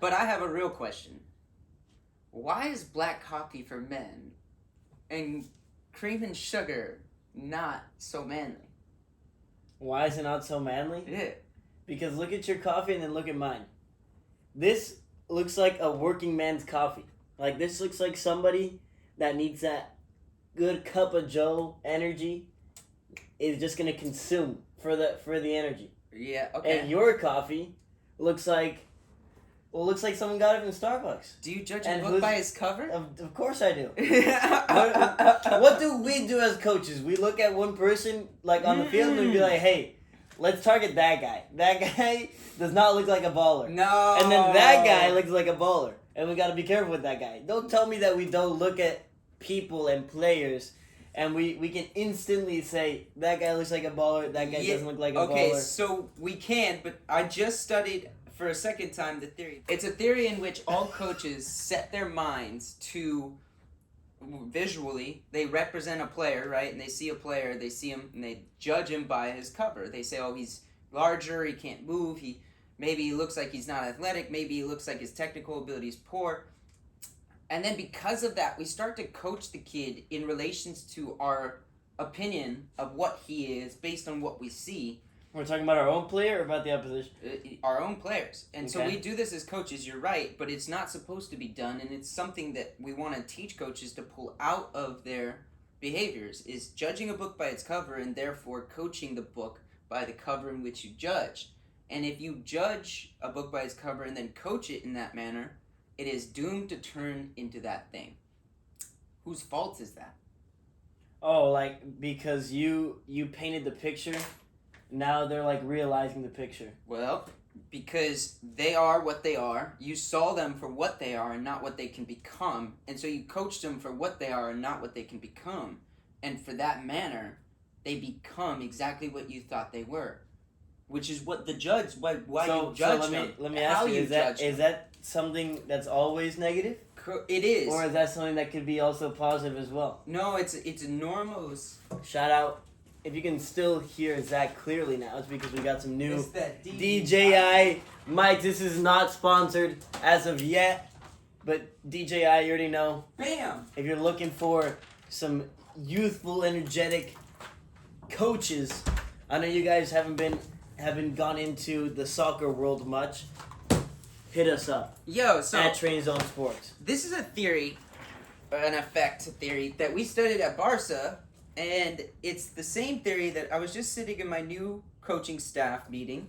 But I have a real question. Why is black coffee for men and cream and sugar not so manly? Why is it not so manly? Yeah. Because look at your coffee and then look at mine. This looks like a working man's coffee. Like, this looks like somebody that needs that good cup of joe energy is just gonna consume for the energy. Yeah, okay. And your coffee looks like someone got it from Starbucks. Do you judge a book by its cover? Of course I do. What do we do as coaches? We look at one person like on the field and we be like, hey, let's target that guy. That guy does not look like a baller. No. And then that guy looks like a baller. And we got to be careful with that guy. Don't tell me that we don't look at people and players and we can instantly say, that guy looks like a baller, that guy doesn't look like a baller. Okay, so we can, but I just studied for a second time the theory. It's a theory in which all coaches set their minds to visually, they represent a player, right? And they see a player, they see him, and they judge him by his cover. They say, oh, he's larger, he can't move, maybe he looks like he's not athletic, maybe he looks like his technical ability is poor. And then because of that, we start to coach the kid in relations to our opinion of what he is based on what we see. We're talking about our own player or about the opposition? Our own players. And Okay. so we do this as coaches, you're right, but it's not supposed to be done, and it's something that we want to teach coaches to pull out of their behaviors, is judging a book by its cover and therefore coaching the book by the cover in which you judge. And if you judge a book by its cover and then coach it in that manner, it is doomed to turn into that thing. Whose fault is that? Oh, like, because you painted the picture, now they're like realizing the picture. Well, because they are what they are. You saw them for what they are and not what they can become. And so you coached them for what they are and not what they can become. And for that manner, they become exactly what you thought they were. Which is what the judge, why you judge them. Let me ask you, is that something that's always negative? It is. Or is that something that could be also positive as well? No, it's a normal. Shout out. If you can still hear Zach clearly now, it's because we got some new It's that DJI mics. This is not sponsored as of yet, but DJI, you already know. Bam! If you're looking for some youthful, energetic coaches, I know you guys haven't gone into the soccer world much. Hit us up So at Train Zone Sports. This is a theory, an effect theory that we studied at Barca. And it's the same theory that I was just sitting in my new coaching staff meeting,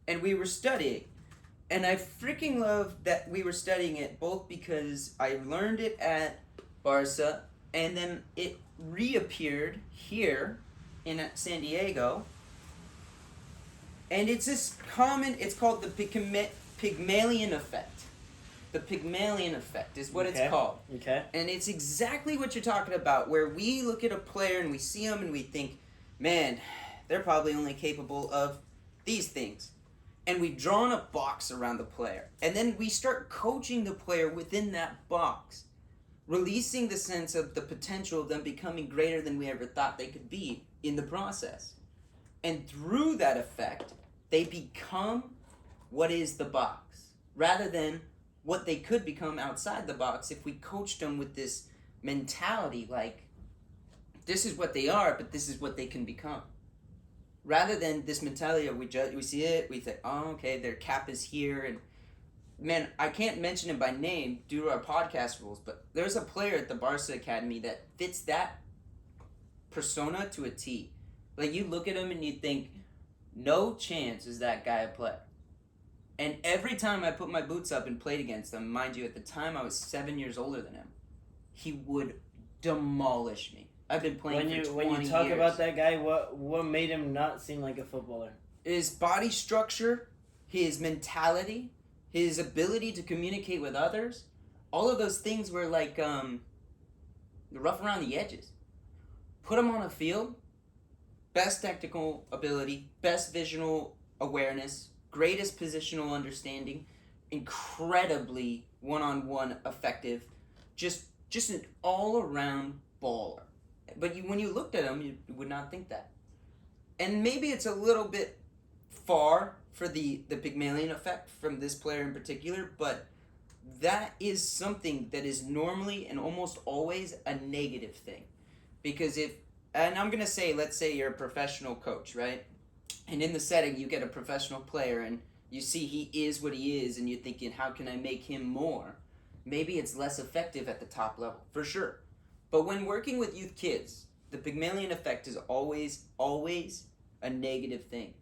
and we were studying. And I freaking love that we were studying it, both because I learned it at Barca, and then it reappeared here in San Diego. And it's this common, it's called the Pygmalion effect. The Pygmalion effect is what it's called. Okay. And it's exactly what you're talking about, where we look at a player and we see him and we think, man, they're probably only capable of these things. And we've drawn a box around the player. And then we start coaching the player within that box, releasing the sense of the potential of them becoming greater than we ever thought they could be in the process. And through that effect, they become what is the box, rather than what they could become outside the box if we coached them with this mentality like, this is what they are, but this is what they can become. Rather than this mentality of we see it, we think, oh, okay, their cap is here, and man, I can't mention it by name due to our podcast rules, but there's a player at the Barca Academy that fits that persona to a T. Like, you look at him and you think, no chance is that guy a player. And every time I put my boots up and played against him, mind you, at the time I was 7 years older than him, he would demolish me. I've been playing for 20 years. When you talk about that guy, what made him not seem like a footballer? His body structure, his mentality, his ability to communicate with others, all of those things were like rough around the edges. Put him on a field, best technical ability, best visual awareness, greatest positional understanding, incredibly one-on-one effective, just an all-around baller. But when you looked at him, you would not think that. And maybe it's a little bit far for the Pygmalion effect from this player in particular, but that is something that is normally and almost always a negative thing. Because and I'm going to say, let's say you're a professional coach, right? And in the setting, you get a professional player and you see he is what he is, and you're thinking, how can I make him more? Maybe it's less effective at the top level, for sure. But when working with youth kids, the Pygmalion effect is always, always a negative thing.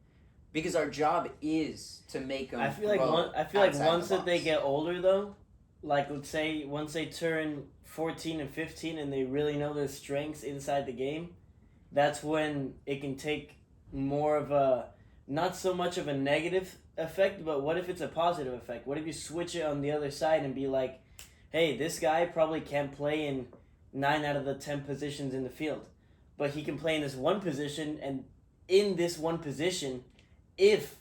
Because our job is to make them I feel like once that they get older, though, like let's say once they turn 14 and 15 and they really know their strengths inside the game, that's when it can take more of a, not so much of a negative effect, but what if it's a positive effect? What if you switch it on the other side and be like, hey, this guy probably can't play in 9 out of the 10 positions in the field, but he can play in this one position, and in this one position, if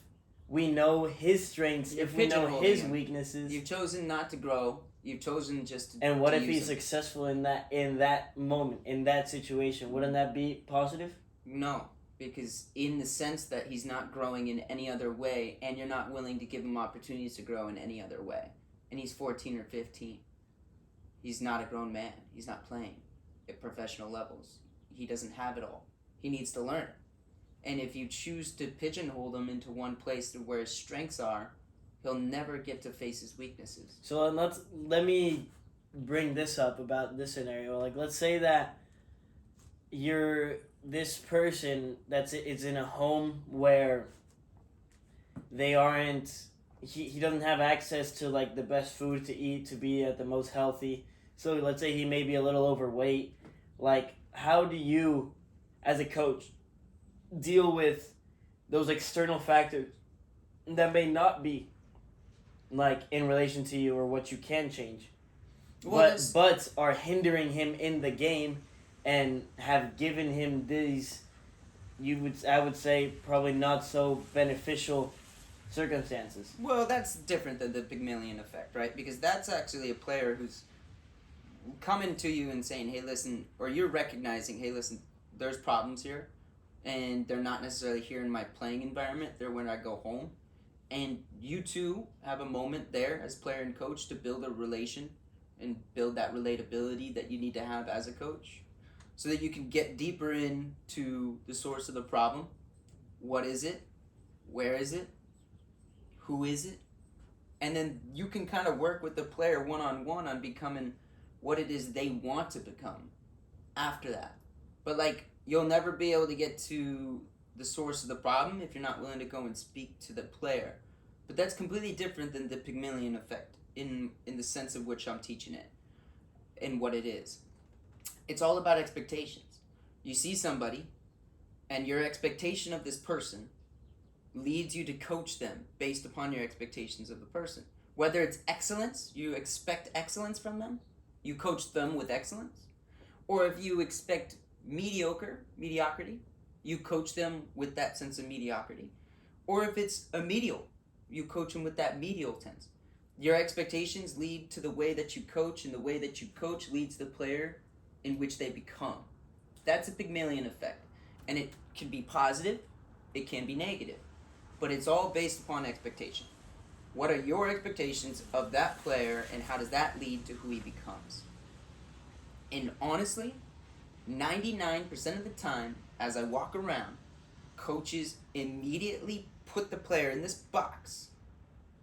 we know his strengths, if we know his weaknesses. You've chosen not to grow. You've chosen just to. And what if he's successful in that moment, in that situation? Wouldn't that be positive? No, because in the sense that he's not growing in any other way, and you're not willing to give him opportunities to grow in any other way, and he's 14 or 15. He's not a grown man. He's not playing at professional levels. He doesn't have it all. He needs to learn. And if you choose to pigeonhole him into one place where his strengths are, he'll never get to face his weaknesses. So let me bring this up about this scenario. Like, let's say that you're this person is in a home where they aren't. He doesn't have access to like the best food to eat to be at the most healthy. So let's say he may be a little overweight. Like, how do you, as a coach, deal with those external factors that may not be like in relation to you or what you can change, but are hindering him in the game and have given him these, I would say, probably not so beneficial circumstances? Well, that's different than the Pygmalion effect, right? Because that's actually a player who's coming to you and saying, hey, listen, or you're recognizing, hey, listen, there's problems here, and they're not necessarily here in my playing environment. They're when I go home. And you two have a moment there as player and coach to build a relation and build that relatability that you need to have as a coach so that you can get deeper into the source of the problem. What is it? Where is it? Who is it? And then you can kind of work with the player one-on-one on becoming what it is they want to become after that. But like, you'll never be able to get to the source of the problem if you're not willing to go and speak to the player. But that's completely different than the Pygmalion effect in the sense of which I'm teaching it and what it is. It's all about expectations. You see somebody, and your expectation of this person leads you to coach them based upon your expectations of the person. Whether it's excellence, you expect excellence from them, you coach them with excellence. Or if you expect mediocrity, you coach them with that sense of mediocrity. Or if it's a medial, you coach them with that medial tense. Your expectations lead to the way that you coach, and the way that you coach leads the player in which they become. That's a Pygmalion effect. And it can be positive, it can be negative. But it's all based upon expectation. What are your expectations of that player, and how does that lead to who he becomes? And honestly, 99% of the time, as I walk around, coaches immediately put the player in this box,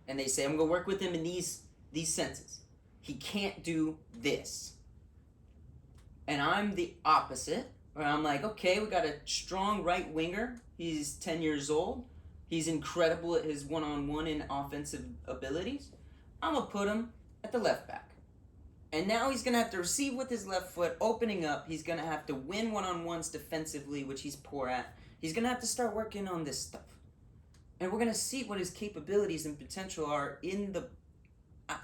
and they say, I'm going to work with him in these senses. He can't do this. And I'm the opposite, where I'm like, okay, we got a strong right winger. He's 10 years old. He's incredible at his one-on-one and offensive abilities. I'm going to put him at the left back. And now he's going to have to receive with his left foot, opening up. He's going to have to win one-on-ones defensively, which he's poor at. He's going to have to start working on this stuff. And we're going to see what his capabilities and potential are in the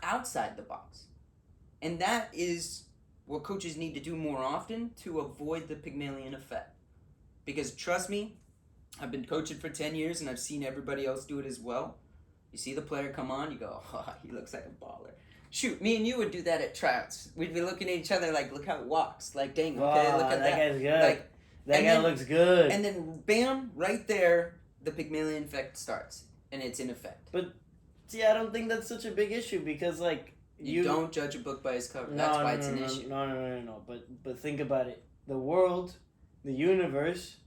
outside the box. And that is what coaches need to do more often to avoid the Pygmalion effect. Because trust me, I've been coaching for 10 years and I've seen everybody else do it as well. You see the player come on, you go, oh, he looks like a baller. Shoot, me and you would do that at tryouts. We'd be looking at each other like, look how it walks. Like, dang, okay, look at that. That guy's good. Like, that guy looks good. And then, bam, right there, the Pygmalion effect starts. and it's in effect. See, I don't think that's such a big issue because, like, You don't judge a book by its cover. No, That's no, why no, it's an no, issue. No. But think about it. The world, the universe,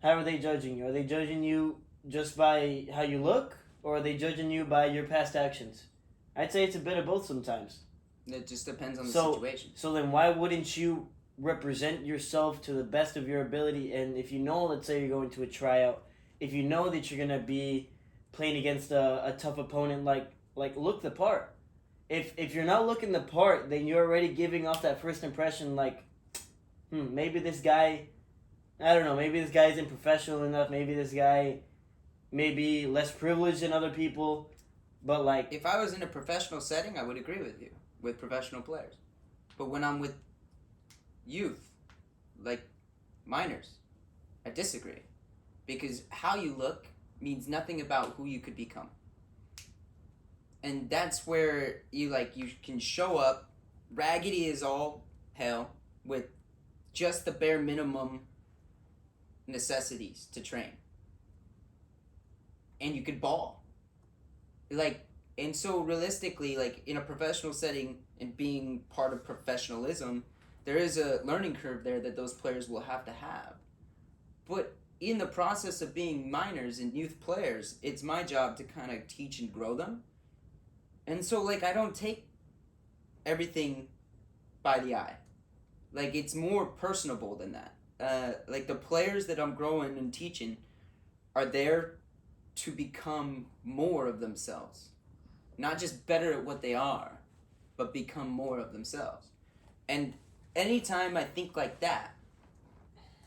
how are they judging you? Are they judging you just by how you look, or are they judging you by your past actions? I'd say it's a bit of both sometimes. It just depends on the So- situation. So then why wouldn't you represent yourself to the best of your ability? And if you know, let's say you're going to a tryout, if you know that you're going to be playing against a tough opponent, like look the part. If you're not looking the part, then you're already giving off that first impression like, maybe this guy, I don't know, maybe this guy isn't professional enough, maybe this guy may be less privileged than other people, but like... If I was in a professional setting, I would agree with you, with professional players. But when I'm with youth, like minors, I disagree. Because how you look means nothing about who you could become. And that's where you can show up raggedy as all hell with just the bare minimum necessities to train. And you could ball. And so realistically, in a professional setting and being part of professionalism, there is a learning curve there that those players will have to have. But in the process of being minors and youth players, it's my job to kind of teach and grow them. And so, I don't take everything by the eye. It's more personable than that. The players that I'm growing and teaching are there to become more of themselves. Not just better at what they are, but become more of themselves. And anytime I think like that,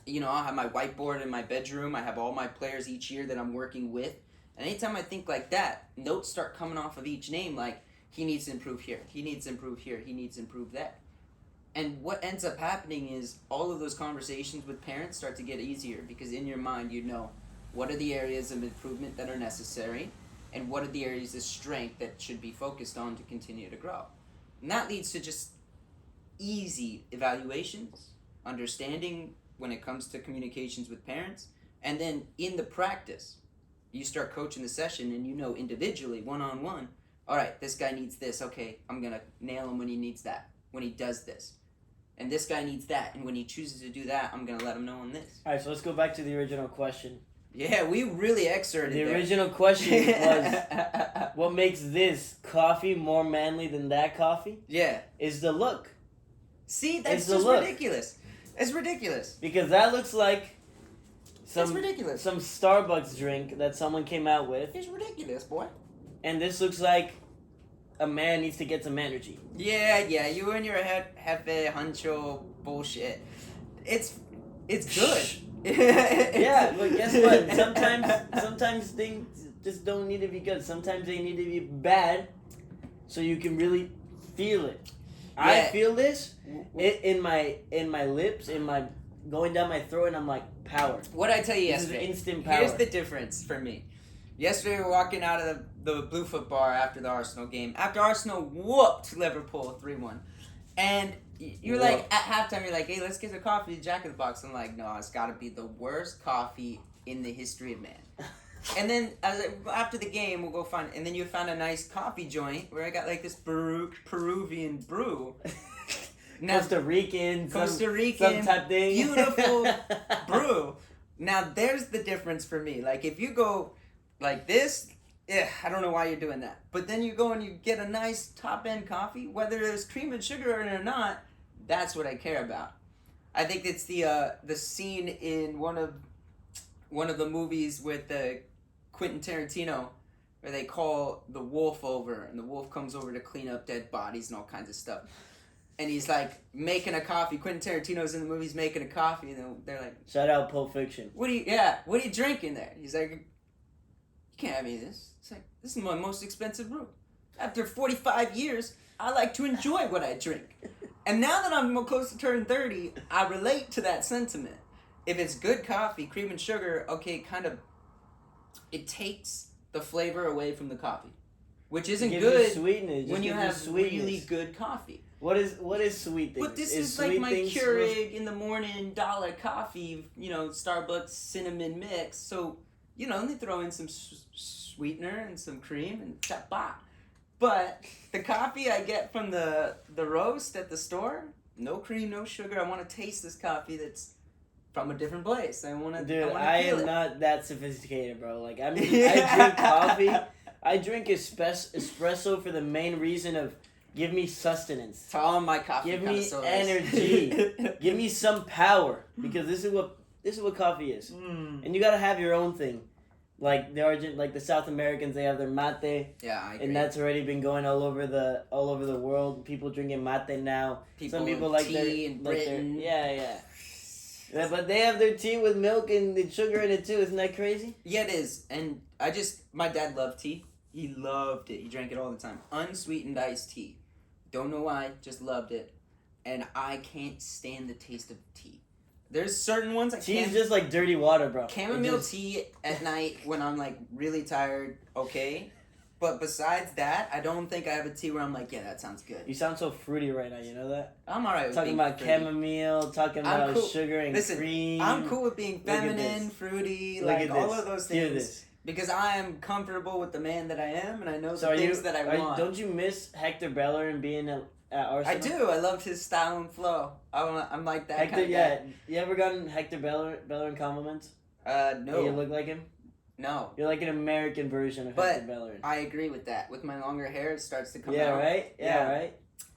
I'll have my whiteboard in my bedroom. I have all my players each year that I'm working with. And anytime I think like that, notes start coming off of each name he needs to improve here, he needs to improve here, he needs to improve there. And what ends up happening is all of those conversations with parents start to get easier because in your mind you know what are the areas of improvement that are necessary and what are the areas of strength that should be focused on to continue to grow. And that leads to just easy evaluations, understanding when it comes to communications with parents, and then in the practice, you start coaching the session and you know individually, one-on-one, all right, this guy needs this, okay, I'm going to nail him when he needs that, when he does this. And this guy needs that, and when he chooses to do that, I'm going to let him know on this. All right, so let's go back to the original question. Yeah, we really exerted The there. original question was, what makes this coffee more manly than that coffee? Yeah. Is the look. See, that's It's the just look. ridiculous. It's ridiculous. Because that looks like It's ridiculous. some Starbucks drink that someone came out with. It's ridiculous, boy. And this looks like a man needs to get some energy. Yeah, you and your hefe huncho bullshit. It's good. Yeah, but guess what? Sometimes things just don't need to be good. Sometimes they need to be bad, so you can really feel it. Yeah. I feel this in my lips, in my going down my throat, and I'm like, power. What I tell you This is yesterday. instant power. Here's the difference for me. Yesterday we were walking out of the Bluefoot bar after the Arsenal game. After Arsenal whooped Liverpool 3-1. And you're like, at halftime, you're like, hey, let's get a coffee, Jack in the Box. I'm like, no, it's got to be the worst coffee in the history of man. And then I was like, after the game, we'll go find. And then you found a nice coffee joint where I got this Peruvian brew. Now, Costa Rican, some type thing. beautiful brew. Now there's the difference for me. If you go like this, I don't know why you're doing that. But then you go and you get a nice top end coffee, whether there's cream and sugar in it or not. That's what I care about. I think it's the scene in one of the movies with Quentin Tarantino where they call the wolf over, and the wolf comes over to clean up dead bodies and all kinds of stuff. And he's making a coffee. Quentin Tarantino's in the movie, he's making a coffee, and they're like, Shout out Pulp Fiction. what are you drinking there? He's like, you can't have any of this. It's like, this is my most expensive brew. After 45 years, I like to enjoy what I drink. And now that I'm close to turning 30, I relate to that sentiment. If it's good coffee, cream and sugar, okay, it takes the flavor away from the coffee. Which isn't Gives good you sweetness. when you Gives have sweetness. really good coffee. What is sweet things? But this is sweet my things Keurig in the morning $1 coffee, Starbucks cinnamon mix. So they throw in some sweetener and some cream and chapa. But the coffee I get from the roast at the store, no cream, no sugar. I want to taste this coffee that's from a different place. Dude, I am not that sophisticated, bro. Like, I mean, Yeah. I drink coffee. I drink espresso for the main reason of give me sustenance. To all my coffee Give me connoisseurs. energy. Give me some power. Because this is what coffee is. Mm. And you gotta have your own thing. Like the South Americans, they have their mate. Yeah, I agree. And that's already been going all over the world. People drinking mate now. Some people like tea in Britain. Yeah, but they have their tea with milk and the sugar in it too. Isn't that crazy? Yeah, it is. And my dad loved tea. He loved it. He drank it all the time. Unsweetened iced tea. Don't know why, just loved it. And I can't stand the taste of tea. There's certain ones I can't. Tea's just like dirty water, bro. Chamomile tea at night when I'm like really tired, okay. But besides that, I don't think I have a tea where I'm like, yeah, that sounds good. You sound so fruity right now. You know that? I'm alright with Talking being about fruity. chamomile, talking about cool. sugar and Listen, cream. I'm cool with being Look at feminine, this. fruity, Look like at all this. of those Hear things. this. Because I am comfortable with the man that I am, and I know So the are things you? that I want. Don't you miss Hector Bellerin being at Arsenal? I do. I loved his style and flow. I'm like that Hector, kind of yeah. You ever gotten Hector Bellerin compliments? guy. You No, look like him. no. You're like an American version of But Hector Bellerin. I agree with that. With my longer hair, it starts to come Yeah, out. right. Yeah, right.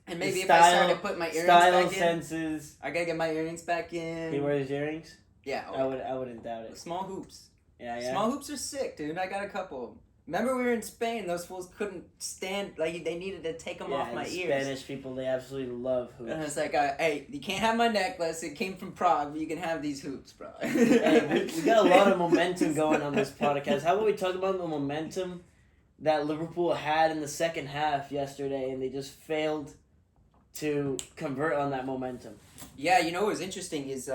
And maybe The if I start to style- put my earrings Style back in, senses. I gotta get my earrings back in. He wears earrings. Yeah. I wouldn't doubt it. Small hoops. Yeah. Small hoops are sick, dude. I got a couple. Remember we were in Spain, those fools couldn't stand, like they needed to take them off my the ears. Spanish people, they absolutely love And I hoops. was like, hey, you can't have my necklace. It came from Prague, but you can have these hoops, bro. Hey, we got a lot of momentum going on this podcast. How about we talk about the momentum that Liverpool had in the second half yesterday, and they just failed to convert on that momentum. Yeah, you know what was interesting is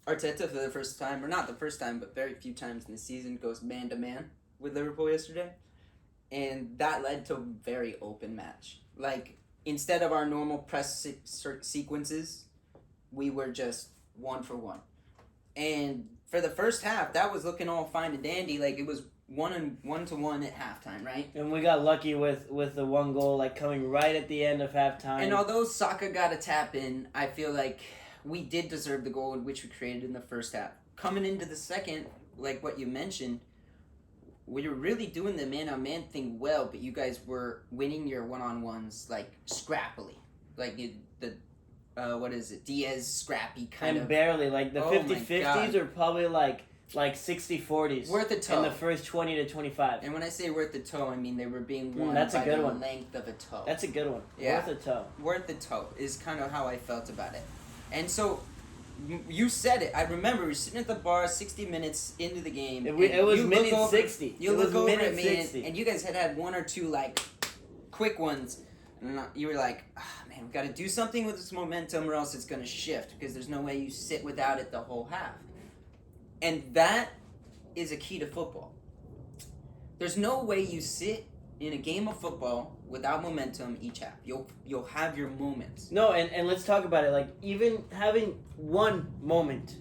Arteta for the first time, or not the first time, but very few times in the season, goes man-to-man with Liverpool yesterday. And that led to a very open match. Like, instead of our normal press sequences, we were just 1-for-1. And for the first half, that was looking all fine and dandy. Like, it was 1-1 at halftime, right? And we got lucky with the one goal, like, coming right at the end of halftime. And although Saka got a tap in, I feel like we did deserve the goal which we created in the first half. Coming into the second, like what you mentioned, we were really doing the man-on-man thing well, but you guys were winning your one-on-ones, like, scrappily. Like, Diaz scrappy kind and of. barely, like, the Oh my 50-50s God. are probably like 60-40s. Worth a toe. In the first 20 to 25. And when I say worth the toe, I mean they were being won that's a by good the one. length of a toe. That's a good one. Yeah. Worth a toe. Worth the toe is kind of how I felt about it. And so, you said it. I remember we were sitting at the bar 60 minutes into the game. It and was you minute look over, 60. You It look was over minute at me 60. and you guys had one or two, like, quick ones. And you were like, man, we've got to do something with this momentum or else it's going to shift because there's no way you sit without it the whole half. And that is a key to football. There's no way you sit in a game of football without momentum each half. You'll have your moments. No, and let's talk about it. Like, even having one moment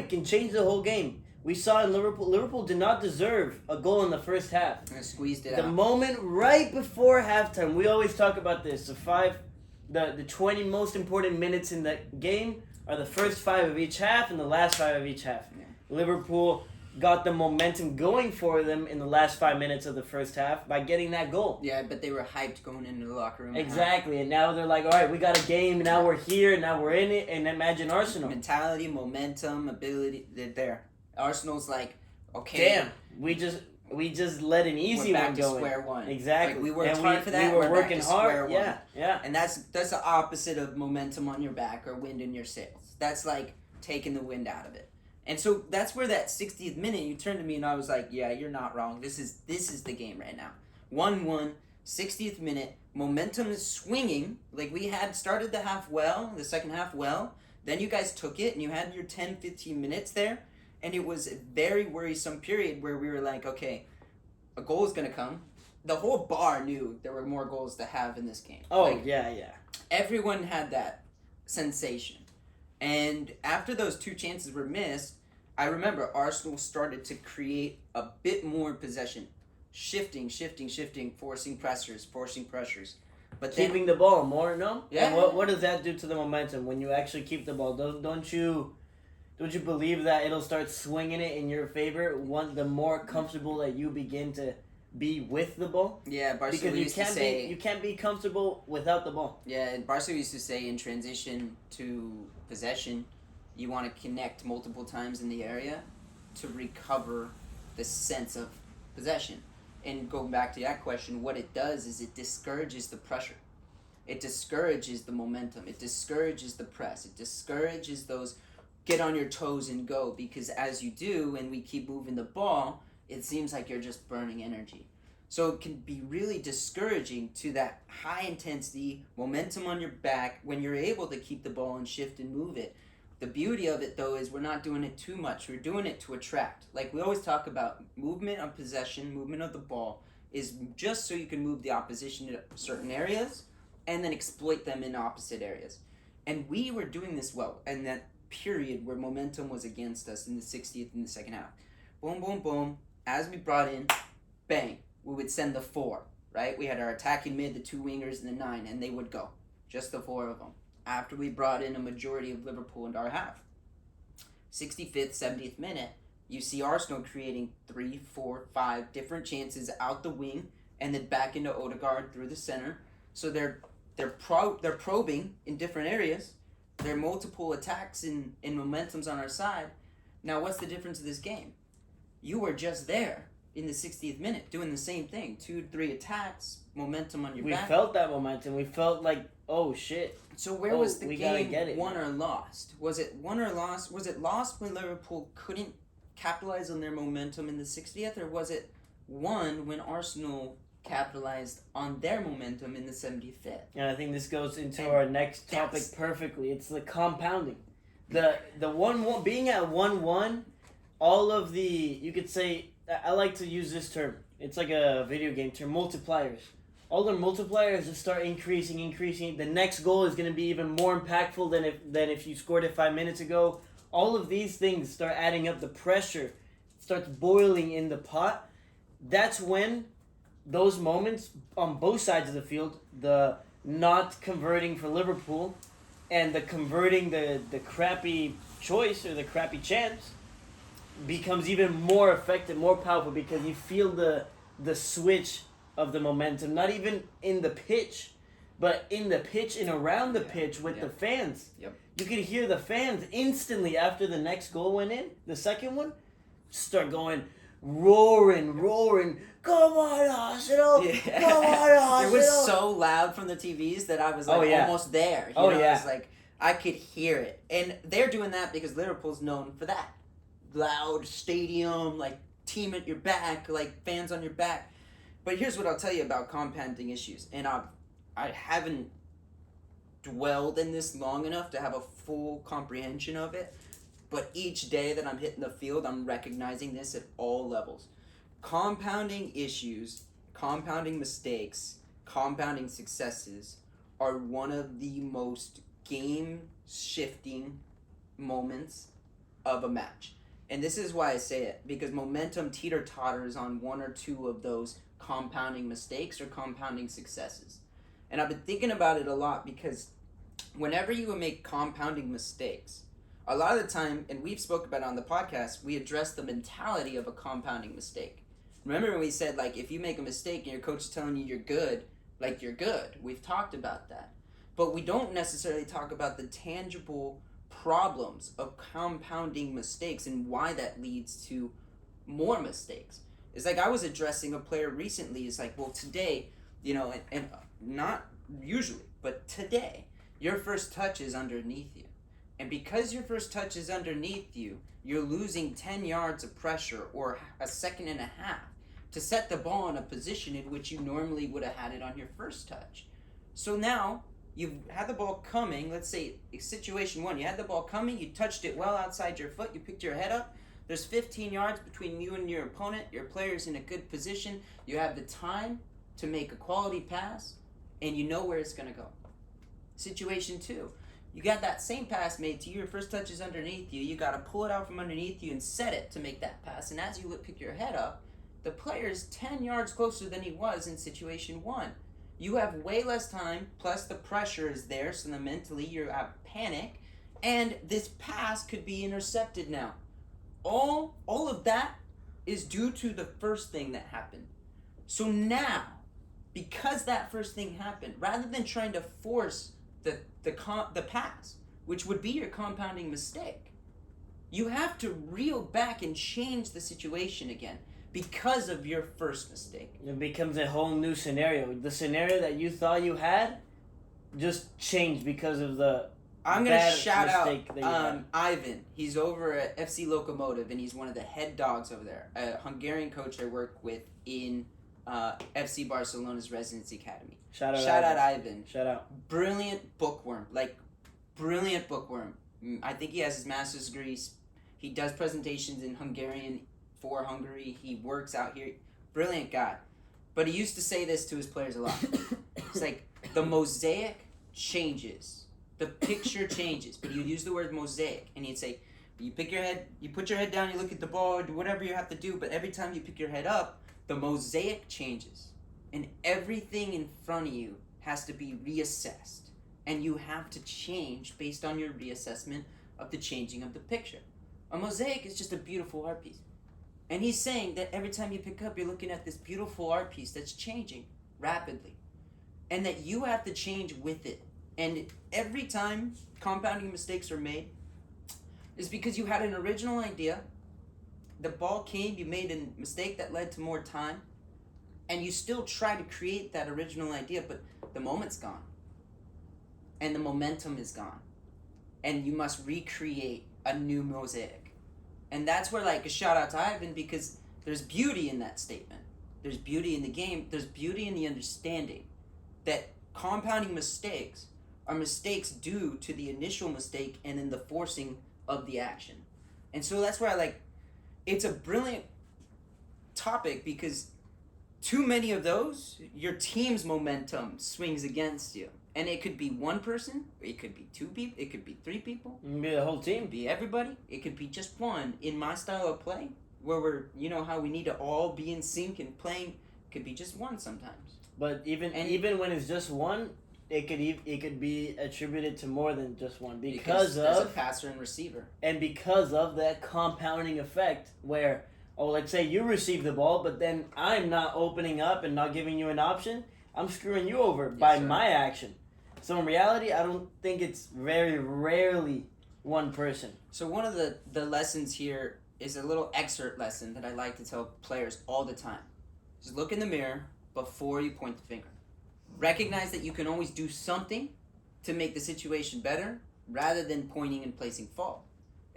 can change the whole game. We saw in Liverpool did not deserve a goal in the first half. I squeezed it The out. moment right before halftime, we always talk about this. The 20 most important minutes in the game are the first 5 of each half and the last 5 of each half. Yeah. Liverpool got the momentum going for them in the last 5 minutes of the first half by getting that goal. Yeah, but they were hyped going into the locker room. Exactly, and now they're like, all right, we got a game, now we're here, now we're in it, and imagine Arsenal. Mentality, momentum, ability, they're there. Arsenal's like, okay. Damn, we just let an easy we're back one to go in. square one. Exactly. Like, we worked And hard for that. We were we're back working to square hard. one. Yeah. And that's the opposite of momentum on your back or wind in your sails. That's like taking the wind out of it. And so that's where that 60th minute, you turned to me and I was like, yeah, you're not wrong. This is the game right now. 1-1, 60th minute, momentum is swinging. Like we had started the second half well. Then you guys took it and you had your 10, 15 minutes there. And it was a very worrisome period where we were like, okay, a goal is going to come. The whole bar knew there were more goals to have in this game. Oh, Like, yeah. everyone had that sensation. And after those 2 chances were missed, I remember Arsenal started to create a bit more possession, shifting, forcing pressures. But then, Keeping the ball more, no? Yeah. And what does that do to the momentum when you actually keep the ball? Don't you believe that it'll start swinging it in your favor the more comfortable that you begin to be with the ball? yeah, Barcelona Because used to say, you can't be comfortable without the ball. yeah, and Barcelona used to say in transition to possession, you want to connect multiple times in the area to recover the sense of possession. And going back to that question, what it does is it discourages the pressure. It discourages the momentum. It discourages the press. It discourages those get on your toes and go, because as you do and we keep moving the ball, it seems like you're just burning energy. So it can be really discouraging to that high intensity momentum on your back when you're able to keep the ball and shift and move it. The beauty of it, though, is we're not doing it too much. We're doing it to attract. Like we always talk about, movement of possession, movement of the ball is just so you can move the opposition to certain areas and then exploit them in opposite areas. And we were doing this well in that period where momentum was against us in the 60th in the second half. Boom, boom, boom. As we brought in, bang, we would send the 4, right? We had our attacking mid, the 2 wingers, and the 9, and they would go. Just the 4 of them. After we brought in a majority of Liverpool into our half. 65th, 70th minute, you see Arsenal creating 3, 4, 5 different chances out the wing and then back into Odegaard through the center. So they're probing in different areas. There are multiple attacks and momentums on our side. Now, what's the difference of this game? You were just there in the 60th minute doing the same thing. 2 to 3 attacks, momentum on your back. We felt that momentum. We felt like, oh, shit. So where was the game won now. or lost? Was it won or lost? Was it lost when Liverpool couldn't capitalize on their momentum in the 60th? Or was it won when Arsenal capitalized on their momentum in the 75th? And I think this goes into our next topic perfectly. It's the compounding. The 1-1, being at 1-1, all of the, you could say, I like to use this term. It's like a video game term, multipliers. All the multipliers just start increasing. The next goal is going to be even more impactful than if you scored it 5 minutes ago. All of these things start adding up. The pressure starts boiling in the pot. That's when those moments on both sides of the field, the not converting for Liverpool and the converting the crappy choice or the crappy chance, becomes even more effective, more powerful, because you feel the switch of the momentum, not even in the pitch, but in the pitch and around the pitch with the fans. Yep. You could hear the fans instantly after the next goal went in, the second one, start going roaring. Come on, Arsenal! Yeah. Come on, Arsenal! It was so loud from the TVs that I was like almost there. You know? Yeah. I was like, I could hear it. And they're doing that because Liverpool's known for that. Loud stadium, like team at your back, like fans on your back. But here's what I'll tell you about compounding issues. And I haven't dwelled in this long enough to have a full comprehension of it. But each day that I'm hitting the field, I'm recognizing this at all levels. Compounding issues, compounding mistakes, compounding successes are one of the most game-shifting moments of a match. And this is why I say it, because momentum teeter-totters on 1 or 2 of those compounding mistakes or compounding successes. And I've been thinking about it a lot, because whenever you make compounding mistakes, a lot of the time, and we've spoke about it on the podcast, we address the mentality of a compounding mistake. Remember when we said, like, if you make a mistake and your coach is telling you you're good, like, you're good. We've talked about that. But we don't necessarily talk about the tangible problems of compounding mistakes and why that leads to more mistakes. It's like I was addressing a player recently. It's like, well, today, you know, and not usually, but today, your first touch is underneath you. And because your first touch is underneath you, you're losing 10 yards of pressure or a second and a half to set the ball in a position in which you normally would have had it on your first touch. So now, you've had the ball coming, let's say situation 1, you had the ball coming, you touched it well outside your foot, you picked your head up, there's 15 yards between you and your opponent, your player's in a good position, you have the time to make a quality pass, and you know where it's going to go. Situation 2, You got that same pass made to you, your first touch is underneath you, you got to pull it out from underneath you and set it to make that pass. And as you pick your head up, the player's 10 yards closer than he was in situation 1. You have way less time, plus the pressure is there, so then mentally you're at panic, and this pass could be intercepted now. All of that is due to the first thing that happened. So now, because that first thing happened, rather than trying to force the pass, which would be your compounding mistake, you have to reel back and change the situation again because of your first mistake. It becomes a whole new scenario. The scenario that you thought you had just changed because of the I'm going to bad shout out mistake that you had. Ivan. He's over at FC Lokomotiv, and he's one of the head dogs over there. A Hungarian coach I work with in FC Barcelona's residency academy. Shout out Ivan. Shout out. Brilliant bookworm. Brilliant bookworm. I think he has his master's degree. He does presentations in Hungarian for Hungary. He works out here. Brilliant guy. But he used to say this to his players a lot. It's like, the mosaic changes. The picture changes. But he would use the word mosaic. And he'd say, you put your head down, you look at the ball, do whatever you have to do. But every time you pick your head up, the mosaic changes. And everything in front of you has to be reassessed. And you have to change based on your reassessment of the changing of the picture. A mosaic is just a beautiful art piece. And he's saying that every time you pick up, you're looking at this beautiful art piece that's changing rapidly. And that you have to change with it. And every time compounding mistakes are made is because you had an original idea, the ball came, you made a mistake that led to more time, and you still try to create that original idea, but the moment's gone. And the momentum is gone. And you must recreate a new mosaic. And that's where, a shout out to Ivan, because there's beauty in that statement. There's beauty in the game. There's beauty in the understanding that compounding mistakes are mistakes due to the initial mistake and then the forcing of the action. And so that's where it's a brilliant topic, because too many of those, your team's momentum swings against you. And it could be one person, it could be 2 people, it could be 3 people. It could be the whole team. It could be everybody. It could be just one. In my style of play, where how we need to all be in sync and playing, it could be just one sometimes. But even when it's just one, it could be attributed to more than just one because there's of a passer and receiver. And because of that compounding effect where, let's say you receive the ball, but then I'm not opening up and not giving you an option, I'm screwing you over by my action. So in reality, I don't think it's very rarely one person. So one of the lessons here is a little excerpt lesson that I like to tell players all the time. Just look in the mirror before you point the finger. Recognize that you can always do something to make the situation better rather than pointing and placing fault.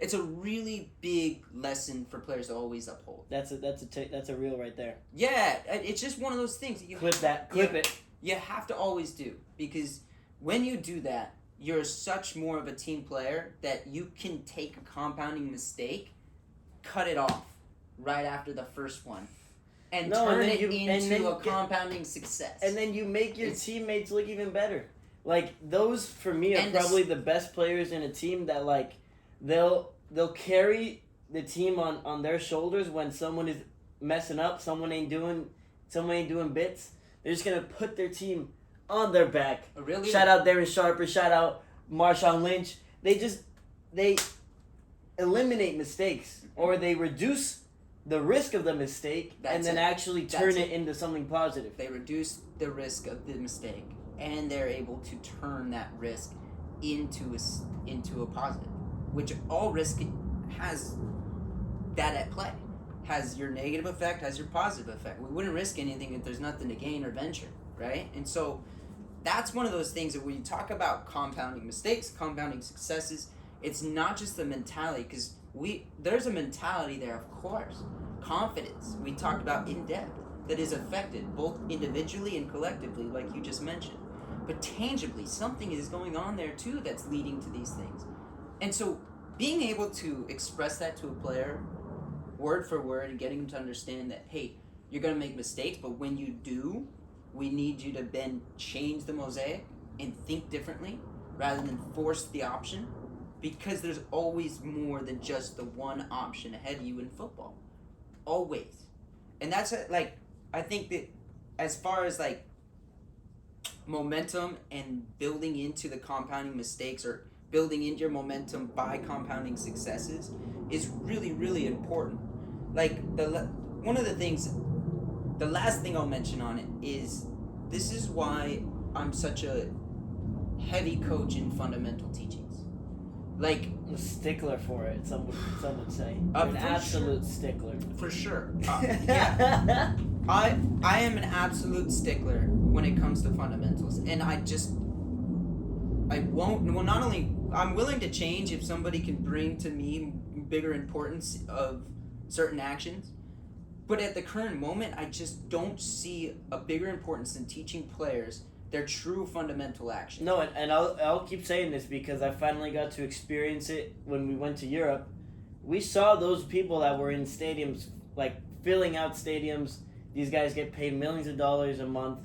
It's a really big lesson for players to always uphold. That's a reel right there. Yeah, it's just one of those things that you clip it. You have to always do, because when you do that, you're such more of a team player that you can take a compounding mistake, cut it off right after the first one, and turn it into a compounding success. And then you make your teammates look even better. Those, for me, are probably the best players in a team that, they'll carry the team on their shoulders when someone is messing up, someone ain't doing bits. They're just going to put their team on their back. Really? Shout out Darren Sharper. Shout out Marshawn Lynch. They eliminate mistakes, or they reduce the risk of the mistake, and then actually turn it into something positive. They reduce the risk of the mistake, and they're able to turn that risk into a positive, which all risk has that at play. Has your negative effect, has your positive effect. We wouldn't risk anything if there's nothing to gain or venture, right? And so that's one of those things that when you talk about compounding mistakes, compounding successes, it's not just the mentality, because there's a mentality there, of course. Confidence, we talked about in depth, that is affected both individually and collectively, like you just mentioned. But tangibly, something is going on there too that's leading to these things. And so being able to express that to a player, word for word, and getting them to understand that, hey, you're going to make mistakes, but when you do, we need you to then change the mosaic and think differently. rather than force the option, because there's always more than just the one option ahead of you in football. Always. And that's like, I think that as far as like momentum and building into the compounding mistakes or building into your momentum by compounding successes is really, really important. Like one of the things, the last thing I'll mention on it is this is why I'm such a heavy coach in fundamental teachings. Like a stickler for it, some would say. for An absolute sure. stickler. For sure. Yeah. I am an absolute stickler when it comes to fundamentals, and I won't. Well, not only I'm willing to change if somebody can bring to me bigger importance of certain actions, but at the current moment, I just don't see a bigger importance in teaching players their true fundamental actions. No, and I'll keep saying this because I finally got to experience it when we went to Europe. We saw those people that were in stadiums, like filling out stadiums. These guys get paid millions of dollars a month.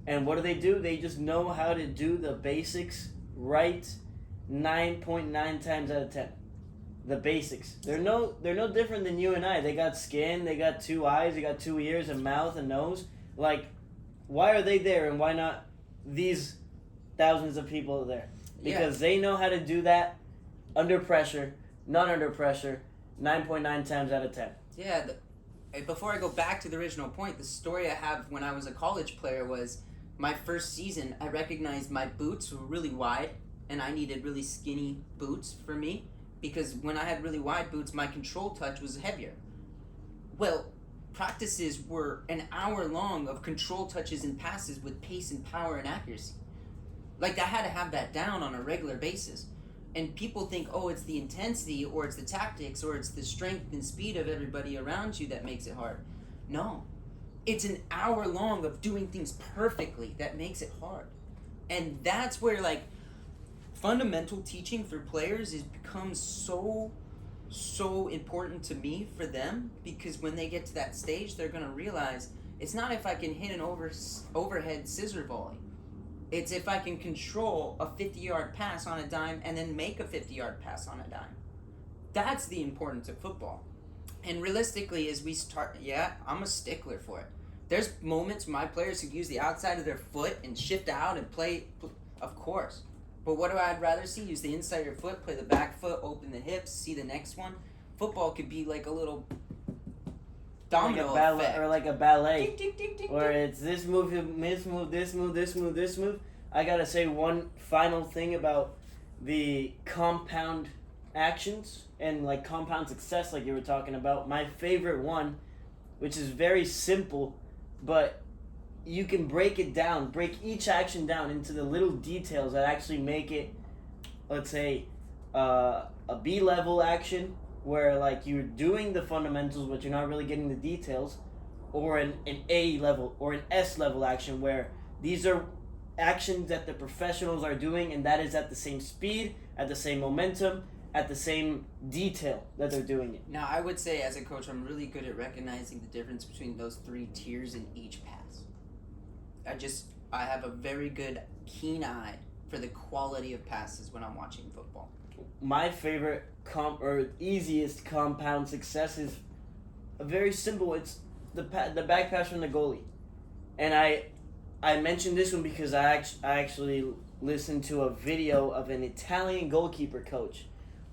And what do? They just know how to do the basics right 9.9 times out of 10. The basics. They're no different than you and I. They got skin, they got 2 eyes, they got 2 ears, a mouth, a nose. Like, why are they there and why not these thousands of people there? Because they know how to do that under pressure, not under pressure, 9.9 times out of 10. Yeah, before I go back to the original point, the story I have when I was a college player was my first season, I recognized my boots were really wide and I needed really skinny boots for me because when I had really wide boots, my control touch was heavier. Well, practices were an hour long of control touches and passes with pace and power and accuracy. Like, I had to have that down on a regular basis. And people think, oh, it's the intensity or it's the tactics or it's the strength and speed of everybody around you that makes it hard. No. It's an hour long of doing things perfectly that makes it hard. And that's where, like, fundamental teaching for players becomes so important to me for them, because when they get to that stage, they're going to realize it's not if I can hit an overhead scissor volley. It's if I can control a 50-yard pass on a dime and then make a 50-yard pass on a dime. That's the importance of football. And realistically, as we start, I'm a stickler for it. There's moments my players who use the outside of their foot and shift out and play, of course. But what do I'd rather see? Use the inside of your foot, play the back foot, open the hips, see the next one. Football could be like a little domino effect. Or like a ballet. Ding, ding, ding, ding, Where ding. it's this move, this move, this move, this move, this move. I gotta say one final thing about the compound actions and like compound success, like you were talking about. My favorite one, which is very simple, but you can break it down, break each action down into the little details that actually make it, let's say, a B-level action where like you're doing the fundamentals but you're not really getting the details, or an A level or an S level action where these are actions that the professionals are doing and that is at the same speed, at the same momentum, at the same detail that they're doing it. Now, I would say as a coach, I'm really good at recognizing the difference between those 3 tiers in each pass. I have a very good, keen eye for the quality of passes when I'm watching football. My favorite easiest compound success is very simple. It's the back pass from the goalie, and I mentioned this one because I actually listened to a video of an Italian goalkeeper coach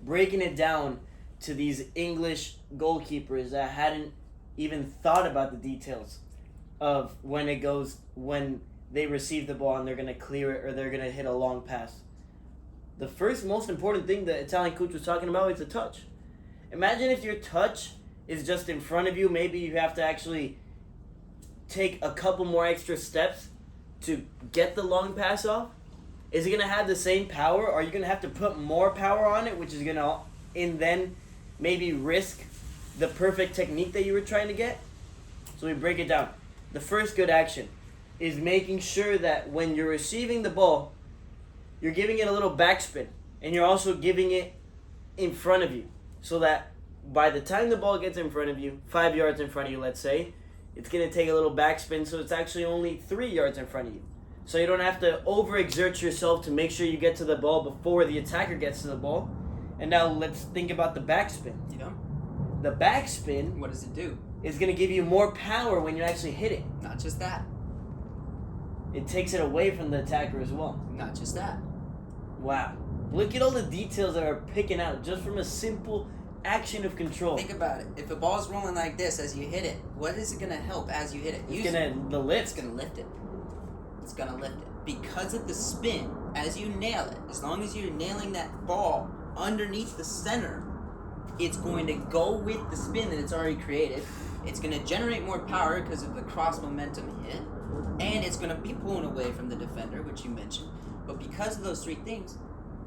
breaking it down to these English goalkeepers that hadn't even thought about the details of when they receive the ball and they're going to clear it or they're going to hit a long pass. The first most important thing the Italian coach was talking about is the touch. Imagine if your touch is just in front of you. Maybe you have to actually take a couple more extra steps to get the long pass off. Is it going to have the same power, or are you going to have to put more power on it, which is going to and then maybe risk the perfect technique that you were trying to get? So we break it down. The first good action is making sure that when you're receiving the ball, you're giving it a little backspin, and you're also giving it in front of you, so that by the time the ball gets in front of you, 5 yards in front of you, let's say, it's going to take a little backspin, so it's actually only 3 yards in front of you. so you don't have to overexert yourself to make sure you get to the ball before the attacker gets to the ball. And now let's think about the backspin. You know? The backspin What does it do? is going to give you more power when you actually hit it. Not just that. It takes it away from the attacker as well. Not just that. Wow. Look at all the details that are picking out just from a simple action of control. Think about it. If a ball's rolling like this as you hit it, what is it going to help as you hit it? It's the lift. It's going to lift it. It's going to lift it. Because of the spin, as you nail it, as long as you're nailing that ball underneath the center, it's going to go with the spin that it's already created. It's going to generate more power because of the cross momentum hit. And it's going to be pulling away from the defender, which you mentioned. But because of those three things,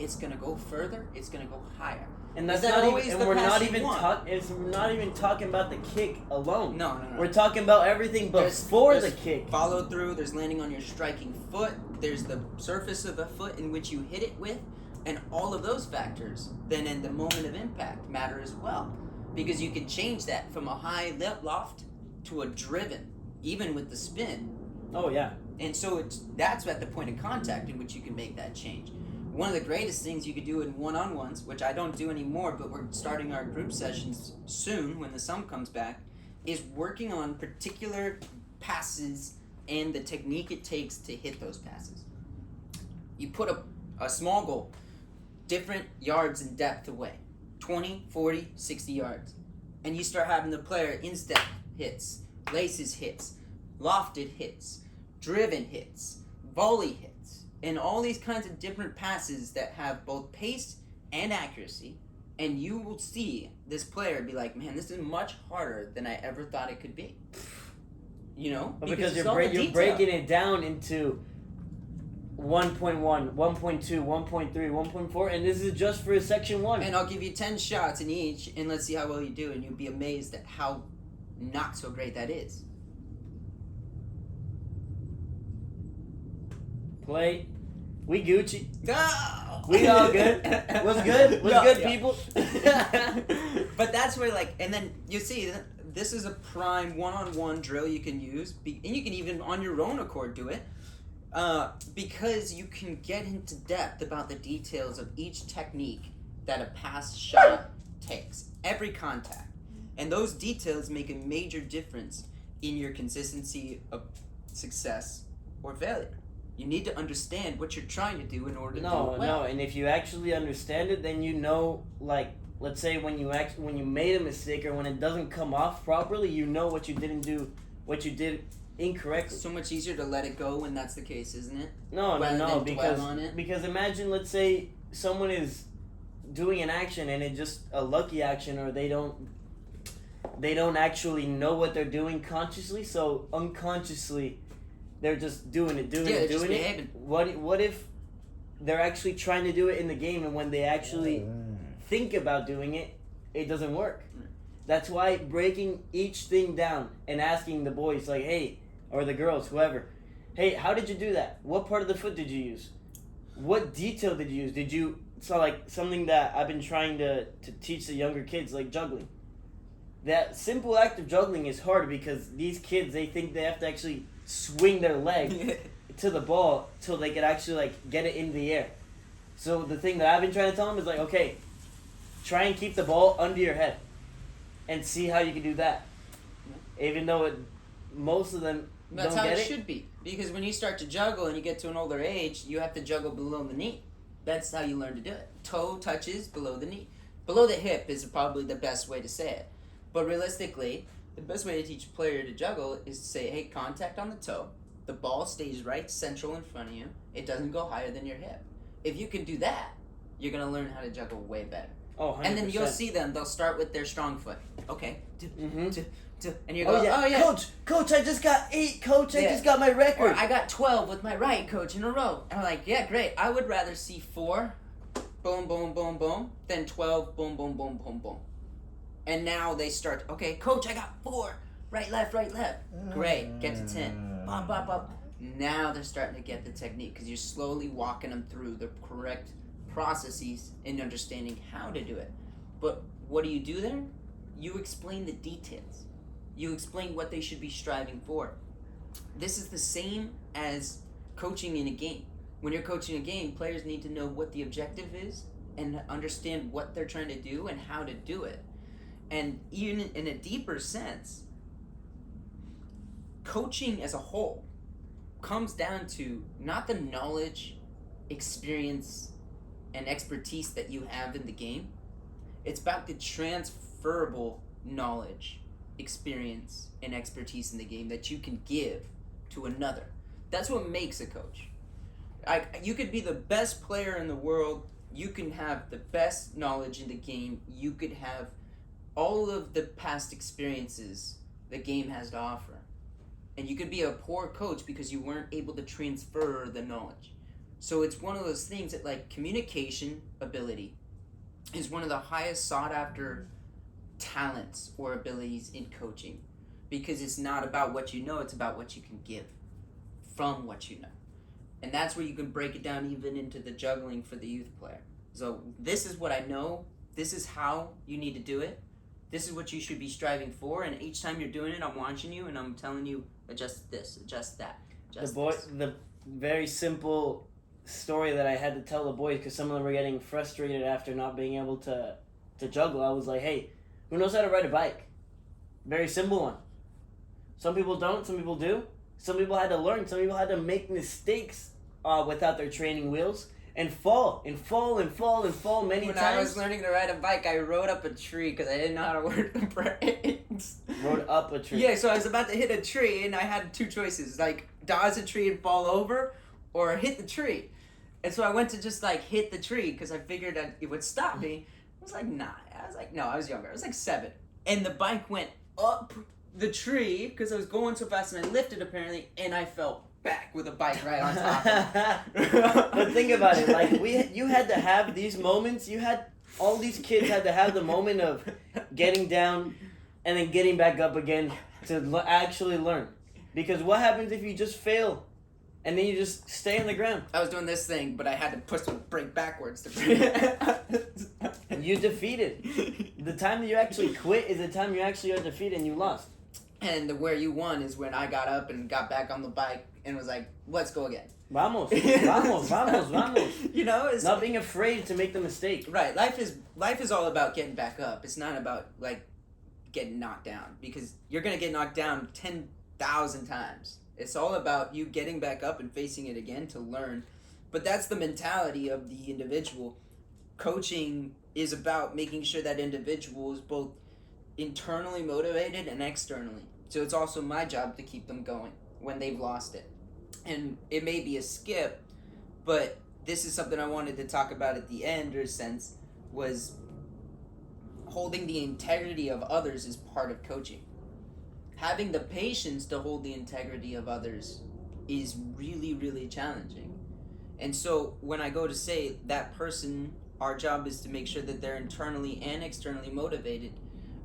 it's going to go further, it's going to go higher. And that's Is that not always even, the and we're pass not you even want? we're not even talking about the kick alone. No. We're talking about everything before the kick. Follow through, there's landing on your striking foot, there's the surface of the foot in which you hit it with, and all of those factors, then in the moment of impact, matter as well. Because you can change that from a high loft to a driven, even with the spin. Oh yeah. And so that's at the point of contact in which you can make that change. One of the greatest things you could do in one-on-ones, which I don't do anymore, but we're starting our group sessions soon when the sun comes back, is working on particular passes and the technique it takes to hit those passes. You put a small goal, different yards in depth away, 20, 40, 60 yards. And you start having the player instep hits, laces hits, lofted hits, driven hits, volley hits, and all these kinds of different passes that have both pace and accuracy. And you will see this player be like, man, this is much harder than I ever thought it could be. You know? Because it's all the you're detail. breaking it down into 1.1, 1.2, 1.3, 1.4, and this is just for section 1. And I'll give you 10 shots in each, and let's see how well you do, and you'll be amazed at how not so great that is. Play. We Gucci. No! We all good. What's good? What's good, people? But that's where, like, and then you see, this is a prime one-on-one drill you can use, and you can even on your own accord do it, because you can get into depth about the details of each technique that a pass shot takes, every contact. And those details make a major difference in your consistency of success or failure. You need to understand what you're trying to do in order to do it well. No, and if you actually understand it, then you know, like, let's say when you made a mistake or when it doesn't come off properly, you know what you didn't do, what you did incorrectly. It's so much easier to let it go when that's the case, isn't it? No, Rather than because dwell on it. because imagine, let's say someone is doing an action and it's just a lucky action, or they don't actually know what they're doing consciously, so unconsciously they're just doing it. Behaving. What if they're actually trying to do it in the game, and when they actually think about doing it, it doesn't work? That's why breaking each thing down and asking the boys, like, hey, or the girls, whoever, hey, how did you do that? What part of the foot did you use? What detail did you use? So like something that I've been trying to teach the younger kids, like juggling. That simple act of juggling is hard because these kids, they think they have to actually swing their leg to the ball till they can actually like get it in the air. So the thing that I've been trying to tell them is like, okay, try and keep the ball under your head and see how you can do that. Even though most of them That's don't how get it should be. Because when you start to juggle and you get to an older age, you have to juggle below the knee. That's how you learn to do it. Toe touches below the knee. Below the hip is probably the best way to say it. But realistically, the best way to teach a player to juggle is to say, hey, contact on the toe. The ball stays right central in front of you. It doesn't go higher than your hip. If you can do that, you're going to learn how to juggle way better. Oh, 100%. And then you'll see them. They'll start with their strong foot. Okay. And you're Oh going, yeah. Coach, I just got 8, Coach. I just got my record. Or I got 12 with my right, Coach, in a row. And I'm like, yeah, great. I would rather see 4, boom, boom, boom, boom, than 12, boom, boom, boom, boom, boom. And now they start, okay, Coach, I got 4. Right, left. Great. Get to 10. Bop, bop, bop. Now they're starting to get the technique because you're slowly walking them through the correct processes and understanding how to do it. But what do you do there? You explain the details. You explain what they should be striving for. This is the same as coaching in a game. When you're coaching a game, players need to know what the objective is and understand what they're trying to do and how to do it. And even in a deeper sense, coaching as a whole comes down to not the knowledge, experience, and expertise that you have in the game. It's about the transferable knowledge, experience, and expertise in the game that you can give to another. That's what makes a coach. You could be the best player in the world. You can have the best knowledge in the game. You could have all of the past experiences the game has to offer. And you could be a poor coach because you weren't able to transfer the knowledge. So it's one of those things that, like, communication ability is one of the highest sought after talents or abilities in coaching, because it's not about what you know, it's about what you can give from what you know. And that's where you can break it down even into the juggling for the youth player. So this is what I know, this is how you need to do it, this is what you should be striving for, and each time you're doing it, I'm watching you and I'm telling you, adjust this, adjust that, adjust this. The very simple story that I had to tell the boys, because some of them were getting frustrated after not being able to juggle. I was like, hey, who knows how to ride a bike? Very simple one. Some people don't, some people do. Some people had to learn, some people had to make mistakes without their training wheels and fall many times. When I was learning to ride a bike, I rode up a tree because I didn't know how to work the brakes. Rode up a tree? Yeah, so I was about to hit a tree and I had two choices, like dodge the tree and fall over or hit the tree. And so I went to just like hit the tree because I figured that it would stop me. I was like, nah. I was younger. I was like 7. And the bike went up the tree because I was going so fast and I lifted apparently, and I fell back with a bike right on top of it. But think about it, like you had to have these moments. All these kids had to have the moment of getting down and then getting back up again to actually learn. Because what happens if you just fail and then you just stay on the ground? I was doing this thing, but I had to push the brake backwards to You defeated. The time that you actually quit is the time you actually are defeated and you lost. And where you won is when I got up and got back on the bike and was like, let's go again. Vamos. Vamos. You know, it's not being afraid to make the mistake. Right. Life is all about getting back up. It's not about like getting knocked down, because you're gonna get knocked down 10,000 times. It's all about you getting back up and facing it again to learn. But that's the mentality of the individual. Coaching is about making sure that individual is both internally motivated and externally. So it's also my job to keep them going when they've lost it. And it may be a skip, but this is something I wanted to talk about at the end, or sense, was holding the integrity of others is part of coaching. Having the patience to hold the integrity of others is really, really challenging. And so when I go to say that person, our job is to make sure that they're internally and externally motivated,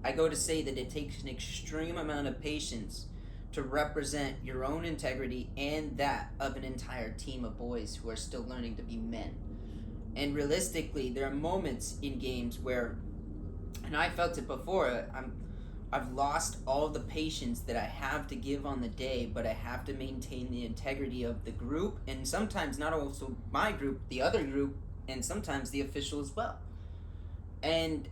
I go to say that it takes an extreme amount of patience to represent your own integrity and that of an entire team of boys who are still learning to be men. And realistically, there are moments in games where, and I felt it before, I've lost all the patience that I have to give on the day, but I have to maintain the integrity of the group, and sometimes not also my group, the other group, and sometimes the official as well. And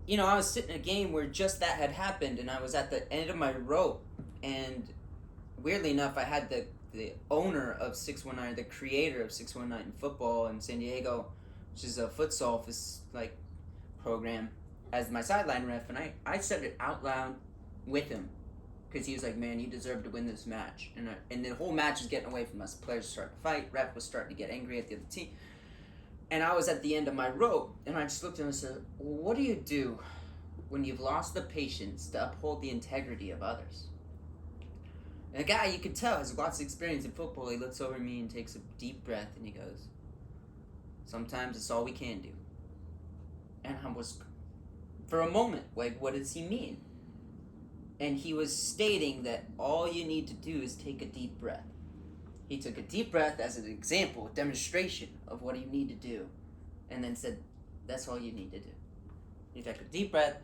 you know, I was sitting in a game where just that had happened, and I was at the end of my rope, and weirdly enough, I had the owner of 619, the creator of 619 football in San Diego, which is a futsal program, as my sideline ref, and I said it out loud with him, because he was like, man, you deserve to win this match. And the whole match was getting away from us. The players were starting to fight, ref was starting to get angry at the other team. And I was at the end of my rope, and I just looked at him and said, well, what do you do when you've lost the patience to uphold the integrity of others? And the guy, you could tell, has lots of experience in football. He looks over at me and takes a deep breath, and he goes, sometimes it's all we can do. And I was, for a moment, like, what does he mean? And he was stating that all you need to do is take a deep breath. He took a deep breath as an example, a demonstration of what you need to do, and then said, that's all you need to do. You take a deep breath,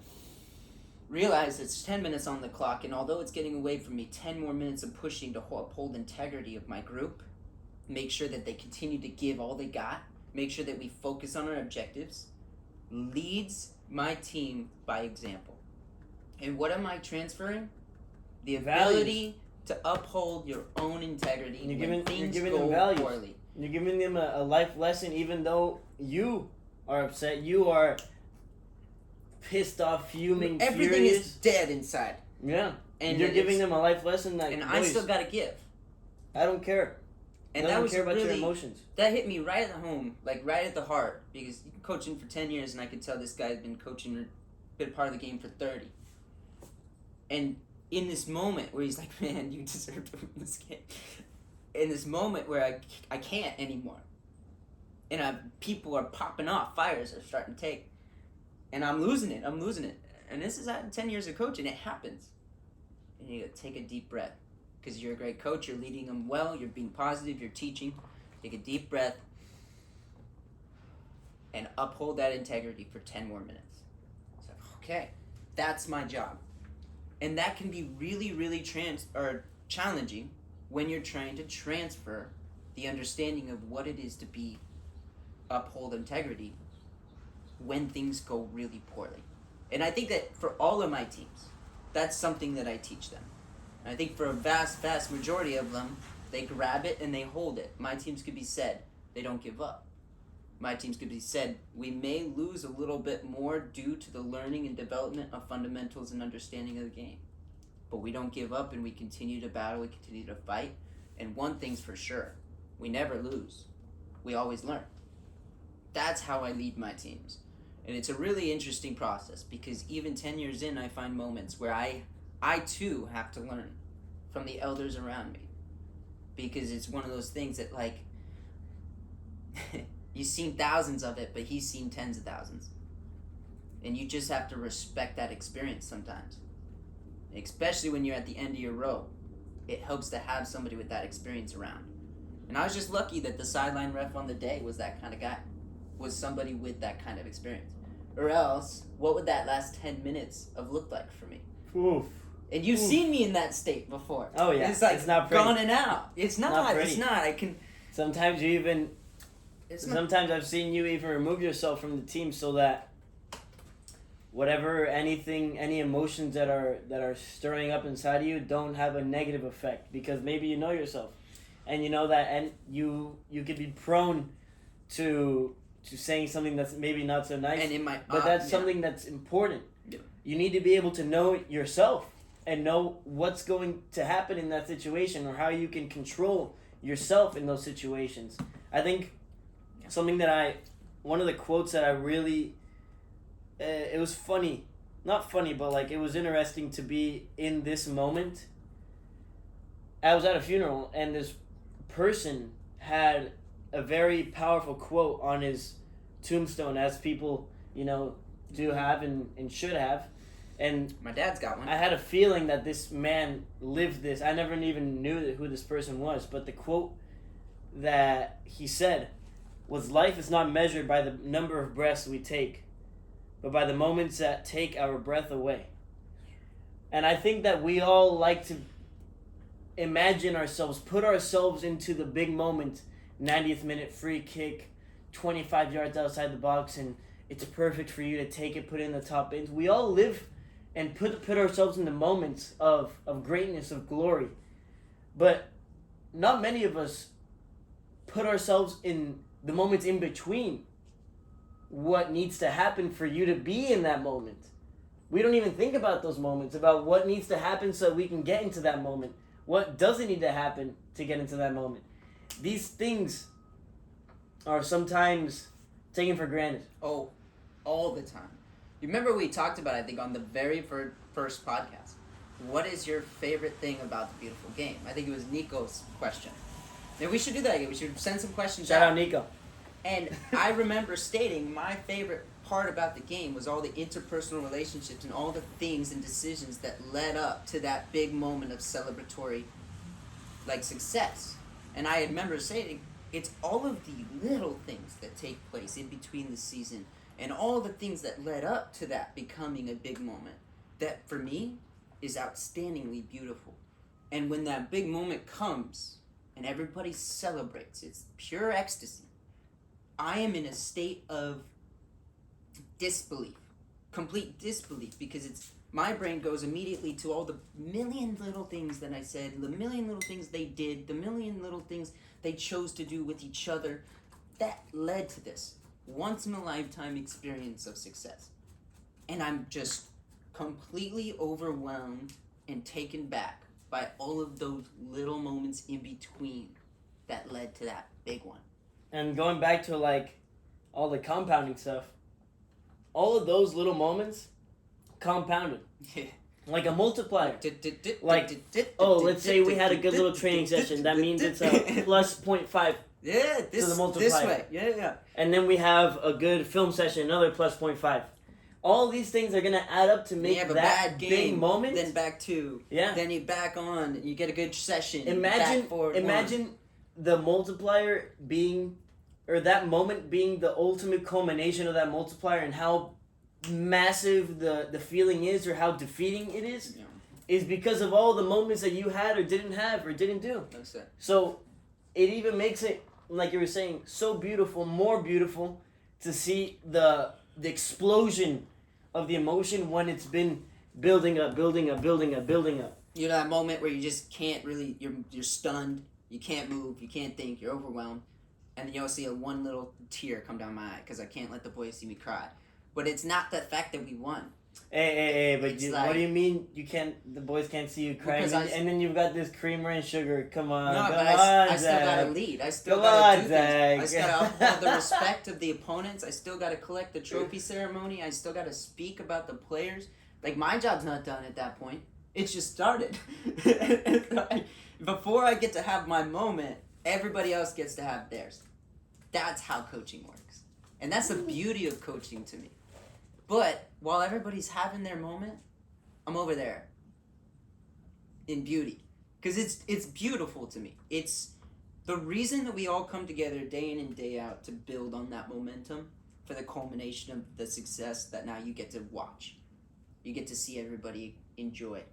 realize it's 10 minutes on the clock, and although it's getting away from me, 10 more minutes of pushing to uphold integrity of my group, make sure that they continue to give all they got, make sure that we focus on our objectives, leads my team by example. And what am I transferring? The ability to uphold your own integrity when things go poorly. You're giving them a life lesson, even though you are upset, you are pissed off, fuming, everything furious. Is dead inside. Yeah, and you're giving them a life lesson that. And I still gotta give. I don't care. And I don't care about your emotions. That hit me right at the home, like right at the heart, because you've been coaching for 10 years, and I could tell this guy's been coaching a bit part of the game for 30. And in this moment where he's like, man, you deserve to win this game. In this moment where I can't anymore. And people are popping off. Fires are starting to take. And I'm losing it. And this is after 10 years of coaching. It happens. And you gotta take a deep breath. Because you're a great coach. You're leading them well. You're being positive. You're teaching. Take a deep breath. And uphold that integrity for 10 more minutes. So, okay. That's my job. And that can be really, really challenging when you're trying to transfer the understanding of what it is to uphold integrity when things go really poorly. And I think that for all of my teams, that's something that I teach them. And I think for a vast, vast majority of them, they grab it and they hold it. My teams could be said, they don't give up. My teams could be said, we may lose a little bit more due to the learning and development of fundamentals and understanding of the game. But we don't give up and we continue to battle, we continue to fight. And one thing's for sure, we never lose. We always learn. That's how I lead my teams. And it's a really interesting process because even 10 years in, I find moments where I too have to learn from the elders around me. Because it's one of those things that like, you've seen thousands of it, but he's seen tens of thousands. And you just have to respect that experience sometimes. Especially when you're at the end of your row. It helps to have somebody with that experience around. And I was just lucky that the sideline ref on the day was that kind of guy. Was somebody with that kind of experience. Or else, what would that last 10 minutes have looked like for me? Oof. And you've seen me in that state before. Oh yeah, it's like it's not pretty. gone and out. It's not. It's not. I can. Sometimes you even. Sometimes I've seen you even remove yourself from the team so that any emotions that are stirring up inside of you don't have a negative effect because maybe you know yourself, and you know that, and you could be prone to saying something that's maybe not so nice, and but that's something that's important. Yeah. You need to be able to know yourself and know what's going to happen in that situation or how you can control yourself in those situations. I think one of the quotes that I really, it was funny, not funny, but like it was interesting to be in this moment. I was at a funeral and this person had a very powerful quote on his tombstone, as people, do have and should have. And my dad's got one. I had a feeling that this man lived this. I never even knew who this person was, but the quote that he said was, "Life is not measured by the number of breaths we take, but by the moments that take our breath away." And I think that we all like to imagine ourselves, put ourselves into the big moment, 90th minute free kick, 25 yards outside the box, and it's perfect for you to take it, put it in the top bins. We all live and put ourselves in the moments of greatness, of glory. But not many of us put ourselves in the moments in between what needs to happen for you to be in that moment. We don't even think about those moments, about what needs to happen so we can get into that moment. What doesn't need to happen to get into that moment. These things are sometimes taken for granted. Oh, all the time. You remember we talked about, I think, on the very first podcast, what is your favorite thing about the beautiful game? I think it was Nico's question. Maybe we should do that again. We should send some questions Shout out Nico. And I remember stating my favorite part about the game was all the interpersonal relationships and all the things and decisions that led up to that big moment of celebratory, success. And I remember saying, it's all of the little things that take place in between the season and all the things that led up to that becoming a big moment that, for me, is outstandingly beautiful. And when that big moment comes and everybody celebrates. It's pure ecstasy. I am in a state of disbelief, complete disbelief, because my brain goes immediately to all the million little things that I said, the million little things they did, the million little things they chose to do with each other that led to this once in a lifetime experience of success. And I'm just completely overwhelmed and taken back by all of those little moments in between that led to that big one. And going back to like all the compounding stuff, all of those little moments compounded. Like a multiplier. Like, let's say we had a good little training session. That means it's a plus 0.5. Yeah, this way. Yeah. And then we have a good film session, another plus 0.5. All these things are going to add up to make you have that a bad game, big moment. Then back 2. Yeah. Then you back on, you get a good session. Imagine the multiplier being, or that moment being the ultimate culmination of that multiplier, and how massive the feeling is, or how defeating it is because of all the moments that you had or didn't have or didn't do. That's it. So it even makes it, like you were saying, so beautiful, more beautiful to see the explosion of the emotion when it's been building up. You know, that moment where you just can't really, you're stunned, you can't move, you can't think, you're overwhelmed, and then you'll see one little tear come down my eye because I can't let the boys see me cry. But it's not the fact that we won. Hey, but what do you mean the boys can't see you crying? And then you've got this creamer and sugar. Come on. No, but I still gotta lead. I still gotta do things. I still gotta uphold the respect of the opponents. I still gotta collect the trophy ceremony. I still gotta speak about the players. Like, my job's not done at that point. It's just started. Before I get to have my moment, everybody else gets to have theirs. That's how coaching works. And that's the beauty of coaching to me. But while everybody's having their moment, I'm over there in beauty. Because it's beautiful to me. It's the reason that we all come together day in and day out to build on that momentum for the culmination of the success that now you get to watch. You get to see everybody enjoy.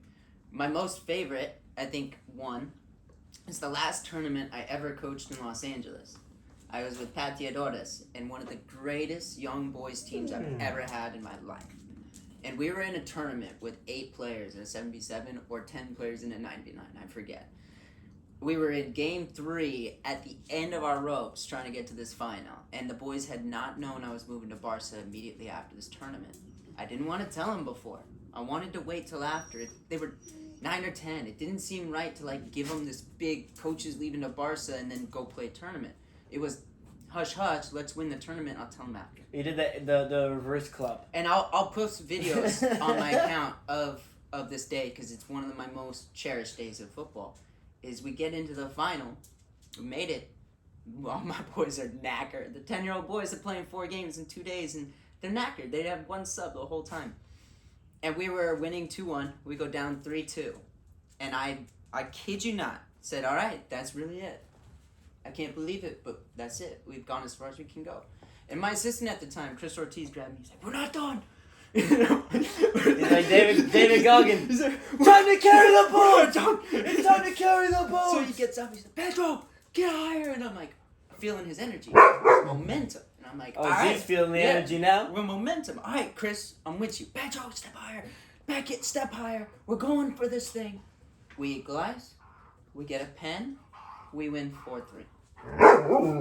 My most favorite, I think, one, is the last tournament I ever coached in Los Angeles. I was with Pateadores and one of the greatest young boys teams I've ever had in my life. And we were in a tournament with 8 players in a 7v7 or 10 players in a 9v9, I forget. We were in game 3 at the end of our ropes trying to get to this final. And the boys had not known I was moving to Barca immediately after this tournament. I didn't want to tell them before. I wanted to wait till after. They were 9 or 10. It didn't seem right to give them this big coaches leaving to Barca and then go play a tournament. It was hush hush. Let's win the tournament. I'll tell them after. You did the reverse club. And I'll post videos on my account of this day because it's one of my most cherished days of football. Is we get into the final, we made it. All my boys are knackered. The 10-year-old boys are playing 4 games in 2 days and they're knackered. They have 1 sub the whole time. And we were winning 2-1. We go down 3-2. And I kid you not, said, all right, that's really it. I can't believe it, but that's it. We've gone as far as we can go. And my assistant at the time, Chris Ortiz, grabbed me. He's like, we're not done. He's like David Goggins. He's like, time to carry the ball. It's time to carry the ball. So he gets up. He's like, Pedro, get higher. And I'm like, feeling his energy, momentum. And I'm like, all right. He's feeling the energy now. We're momentum. All right, Chris, I'm with you. Pedro, step higher. Back it, step higher. We're going for this thing. We equalize. We get a pen. We win 4-3.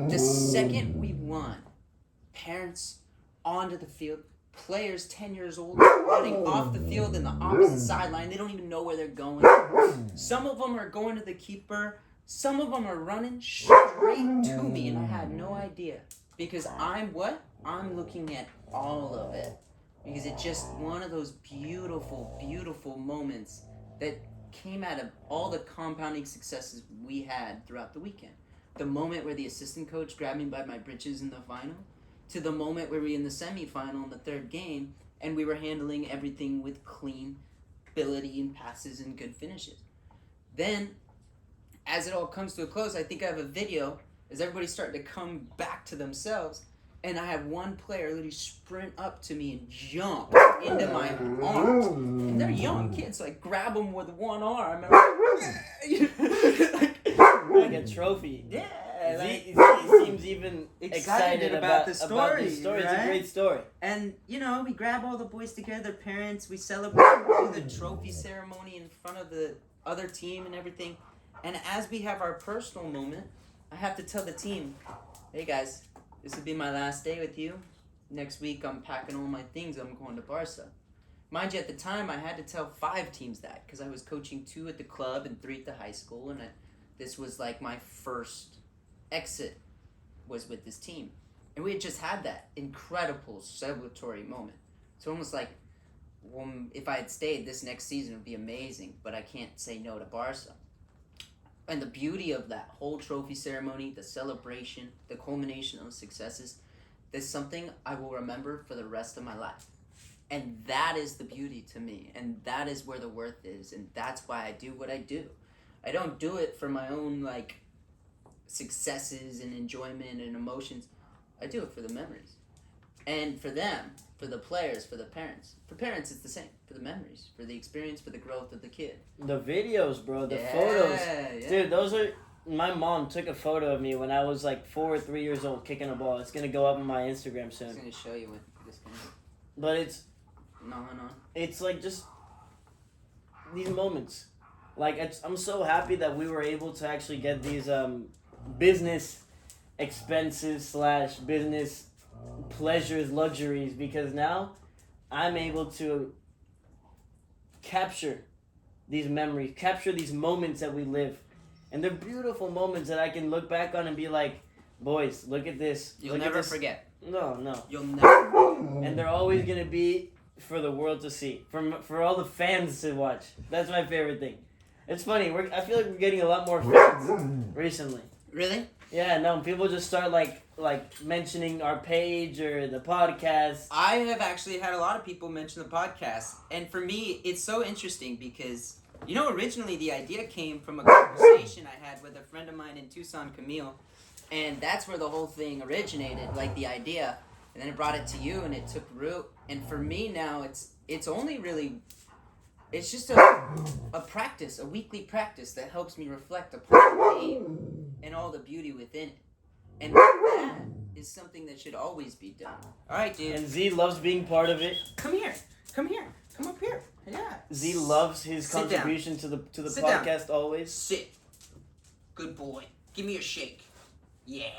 The second we won, parents onto the field, players 10 years old running off the field in the opposite sideline. They don't even know where they're going. Some of them are going to the keeper. Some of them are running straight to me, and I had no idea. Because I'm looking at all of it. Because it's just one of those beautiful, beautiful moments that came out of all the compounding successes we had throughout the weekend. The moment where the assistant coach grabbed me by my britches in the final, to the moment where we were in the semifinal in the 3rd game, and we were handling everything with clean ability and passes and good finishes. Then, as it all comes to a close, I think I have a video as everybody's starting to come back to themselves, and I have one player literally sprint up to me and jump into my arms. And they're young kids, so I grab them with one arm. And like a trophy. Yeah. Z seems even Excited excited about the this story, story. It's right? a great story. And, we grab all the boys together, parents, we celebrate, do the trophy ceremony in front of the other team and everything. And as we have our personal moment, I have to tell the team, hey guys, this will be my last day with you. Next week I'm packing all my things, I'm going to Barca. Mind you, at the time I had to tell 5 teams that because I was coaching 2 at the club and 3 at the high school, and this was like my first exit was with this team. And we had just had that incredible celebratory moment. It's almost like, if I had stayed, this next season would be amazing, but I can't say no to Barca. And the beauty of that whole trophy ceremony, the celebration, the culmination of successes, is something I will remember for the rest of my life. And that is the beauty to me, and that is where the worth is, and that's why I do what I do. I don't do it for my own, successes and enjoyment and emotions. I do it for the memories. And for them, for the players, for the parents. For parents, it's the same. For the memories, for the experience, for the growth of the kid. The videos, bro, the photos. Yeah. Dude, those are... My mom took a photo of me when I was 4 or 3 years old kicking a ball. It's going to go up on my Instagram soon. I'm going to show you what this can do. But it's... No. It's just these moments. I'm so happy that we were able to actually get these business expenses / business pleasures, luxuries, because now I'm able to capture these memories, capture these moments that we live. And they're beautiful moments that I can look back on and be like, boys, look at this. You'll never forget. No. You'll never. And they're always going to be for the world to see, for all the fans to watch. That's my favorite thing. It's funny. I feel like we're getting a lot more fans recently. Really? Yeah, no. People just start like mentioning our page or the podcast. I have actually had a lot of people mention the podcast, and for me, it's so interesting because originally the idea came from a conversation I had with a friend of mine in Tucson, Camille, and that's where the whole thing originated, the idea, and then it brought it to you, and it took root. And for me now, it's only really. It's just a practice, a weekly practice that helps me reflect upon the game and all the beauty within it. And that is something that should always be done. All right, dude. And Z loves being part of it. Come here. Come up here. Yeah. Z loves his Sit contribution to the Sit podcast always. Sit. Good boy. Give me a shake. Yeah,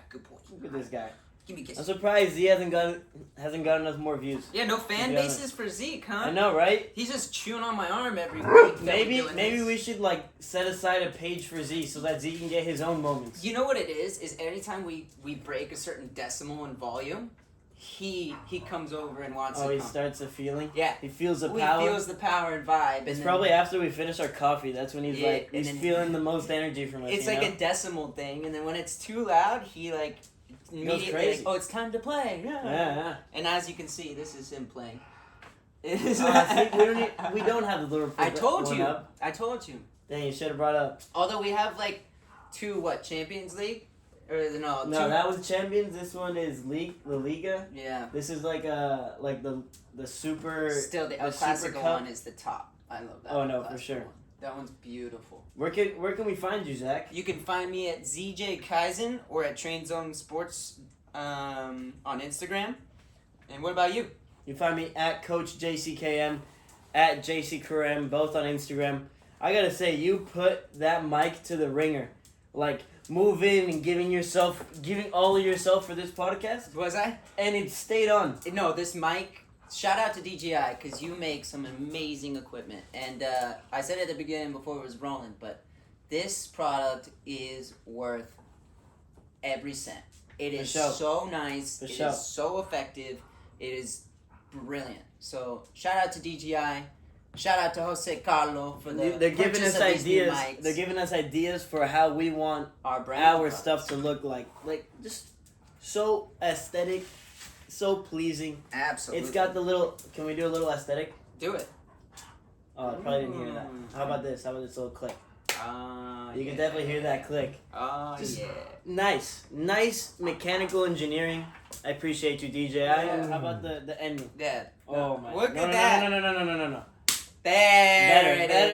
good boy. Look at this guy. Give me a kiss. I'm surprised Z hasn't gotten us more views. Yeah, no fan bases for Zeke, huh? I know, right? He's just chewing on my arm every week. Maybe we should set aside a page for Z so that Z can get his own moments. You know what it is? Is anytime we break a certain decimal in volume, he comes over and wants to come. Oh, he starts a feeling? Yeah. He feels the power? He feels the power and vibe. It's probably after we finish our coffee. That's when he's he's feeling the most energy from us. It's like a decimal thing, and then when it's too loud, he immediately crazy. oh, it's time to play. Yeah. And as you can see, this is him playing. See, we don't have the Liverpool. I told one you. up. I told you. Dang, you should have brought up. Although we have 2 Champions League, or no? No, 2. that was Champions. This one is La Liga. Yeah. This is the super. Still, the El Super Clasico Cup. one is the top. I love that. Oh no, El for Clasico sure. one. That one's beautiful. Where can we find you, Zach? You can find me at ZJ Kaizen or at Train Zone Sports on Instagram. And what about you? You find me at Coach JCKM, at JCKRM, both on Instagram. I gotta say, you put that mic to the ringer. Move in and giving all of yourself for this podcast. Was I? And it stayed on. No, this mic. Shout out to DJI because you make some amazing equipment. And I said at the beginning before it was rolling, but this product is worth every cent. It is so nice. It is so effective. It is brilliant. So shout out to DJI. Shout out to Jose Carlo for the They're giving us ideas. They're giving us ideas for how we want our stuff to look like just so aesthetic, so pleasing. Absolutely. It's got the little. Can we do a little aesthetic? Do it. Oh, I probably didn't hear that. How about this? How about this little click? You can definitely hear that click. Just Nice mechanical engineering. I appreciate you, DJI. Yeah. How about the ending? Yeah. Oh my! Look at that. No. There. Better.